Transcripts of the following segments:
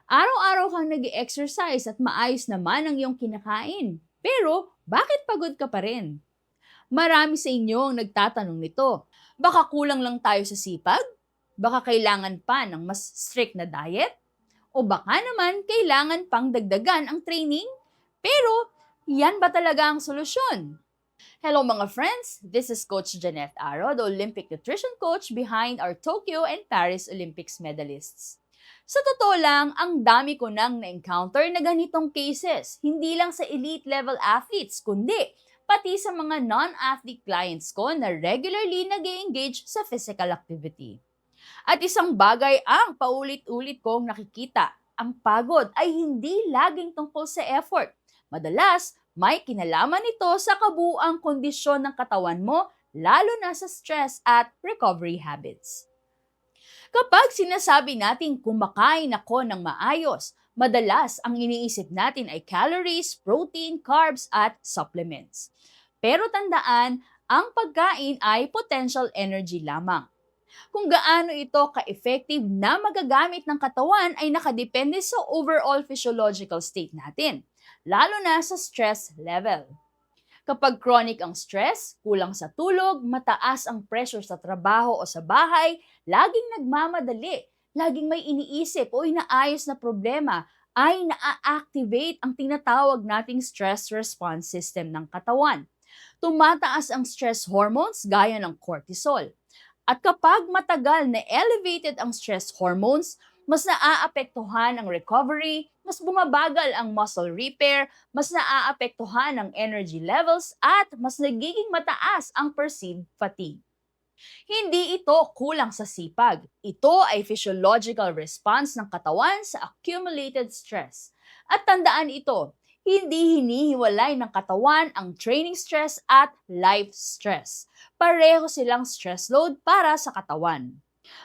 Araw-araw kang nag-exercise at maayos naman ang iyong kinakain. Pero, bakit pagod ka pa rin? Marami sa inyo ang nagtatanong nito. Baka kulang lang tayo sa sipag? Baka kailangan pa ng mas strict na diet? O baka naman kailangan pang dagdagan ang training? Pero, yan ba talaga ang solusyon? Hello mga friends, this is Coach Janette Aro, the Olympic nutrition coach behind our Tokyo and Paris Olympics medalists. Sa totoo lang, ang dami ko nang na-encounter na ganitong cases, hindi lang sa elite level athletes, kundi pati sa mga non-athlete clients ko na regularly nag-engage sa physical activity. At isang bagay ang paulit-ulit kong nakikita, ang pagod ay hindi laging tungkol sa effort. Madalas, may kinalaman ito sa kabuuang kondisyon ng katawan mo, lalo na sa stress at recovery habits. Kapag sinasabi natin kumakain ako ng maayos, madalas ang iniisip natin ay calories, protein, carbs at supplements. Pero tandaan, ang pagkain ay potential energy lamang. Kung gaano ito ka-effective na magagamit ng katawan ay nakadepende sa overall physiological state natin, lalo na sa stress level. Kapag chronic ang stress, kulang sa tulog, mataas ang pressure sa trabaho o sa bahay, laging nagmamadali, laging may iniisip o inaayos na problema, ay naa-activate ang tinatawag nating stress response system ng katawan. Tumataas ang stress hormones gaya ng cortisol. At kapag matagal na elevated ang stress hormones, mas naaapektuhan ang recovery, mas bumabagal ang muscle repair, mas naaapektuhan ang energy levels, at mas nagiging mataas ang perceived fatigue. Hindi ito kulang sa sipag. Ito ay physiological response ng katawan sa accumulated stress. At tandaan ito, hindi hinihiwalay ng katawan ang training stress at life stress. Pareho silang stress load para sa katawan.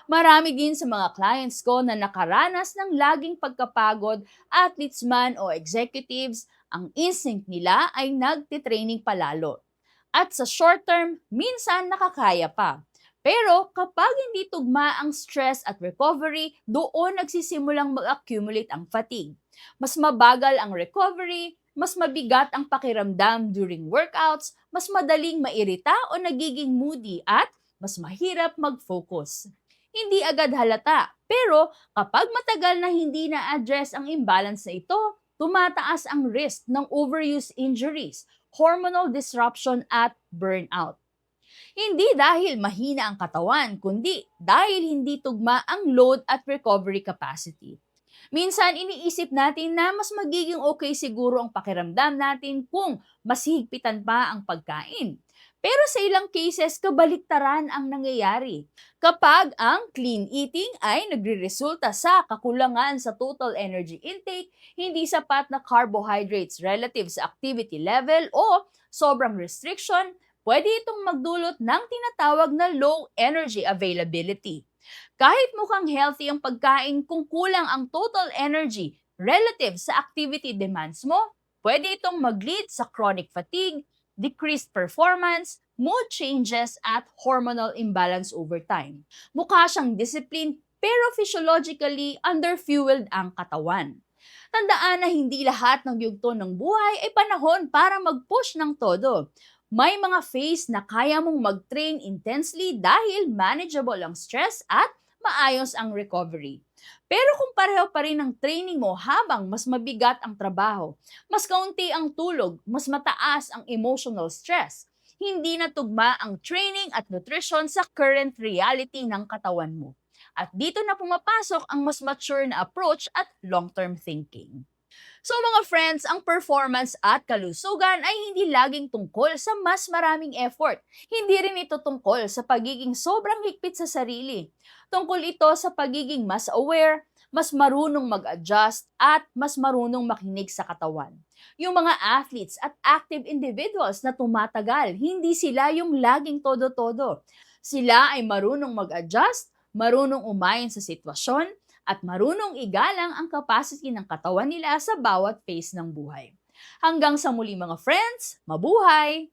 Marami din sa mga clients ko na nakaranas ng laging pagkapagod, athletes man o executives, ang instinct nila ay nagtitraining palalo. At sa short term, minsan nakakaya pa. Pero kapag hindi tugma ang stress at recovery, doon nagsisimulang mag-accumulate ang fatigue. Mas mabagal ang recovery, mas mabigat ang pakiramdam during workouts, mas madaling mairita o nagiging moody at mas mahirap mag-focus. Hindi agad halata, pero kapag matagal na hindi na-address ang imbalance na ito, tumataas ang risk ng overuse injuries, hormonal disruption at burnout. Hindi dahil mahina ang katawan, kundi dahil hindi tugma ang load at recovery capacity. Minsan iniisip natin na mas magiging okay siguro ang pakiramdam natin kung mas higpitan pa ang pagkain. Pero sa ilang cases, kabaliktaran ang nangyayari. Kapag ang clean eating ay nagre-resulta sa kakulangan sa total energy intake, hindi sapat na carbohydrates relative sa activity level o sobrang restriction, pwede itong magdulot ng tinatawag na low energy availability. Kahit mukhang healthy ang pagkain, kung kulang ang total energy relative sa activity demands mo, pwede itong mag-lead sa chronic fatigue, decreased performance, mood changes, at hormonal imbalance over time. Mukha siyang discipline, pero physiologically underfueled ang katawan. Tandaan na hindi lahat ng yugto ng buhay ay panahon para mag-push ng todo. May mga phase na kaya mong mag-train intensely dahil manageable ang stress at maayos ang recovery. Pero kung pareho pa rin ang training mo habang mas mabigat ang trabaho, mas kaunti ang tulog, mas mataas ang emotional stress, hindi na tugma ang training at nutrition sa current reality ng katawan mo. At dito na pumapasok ang mas mature na approach at long-term thinking. So mga friends, ang performance at kalusugan ay hindi laging tungkol sa mas maraming effort. Hindi rin ito tungkol sa pagiging sobrang higpit sa sarili. Tungkol ito sa pagiging mas aware, mas marunong mag-adjust, at mas marunong makinig sa katawan. Yung mga athletes at active individuals na tumatagal, hindi sila yung laging todo-todo. Sila ay marunong mag-adjust, marunong umayon sa sitwasyon, at marunong igalang ang capacity ng katawan nila sa bawat phase ng buhay. Hanggang sa muli mga friends, mabuhay!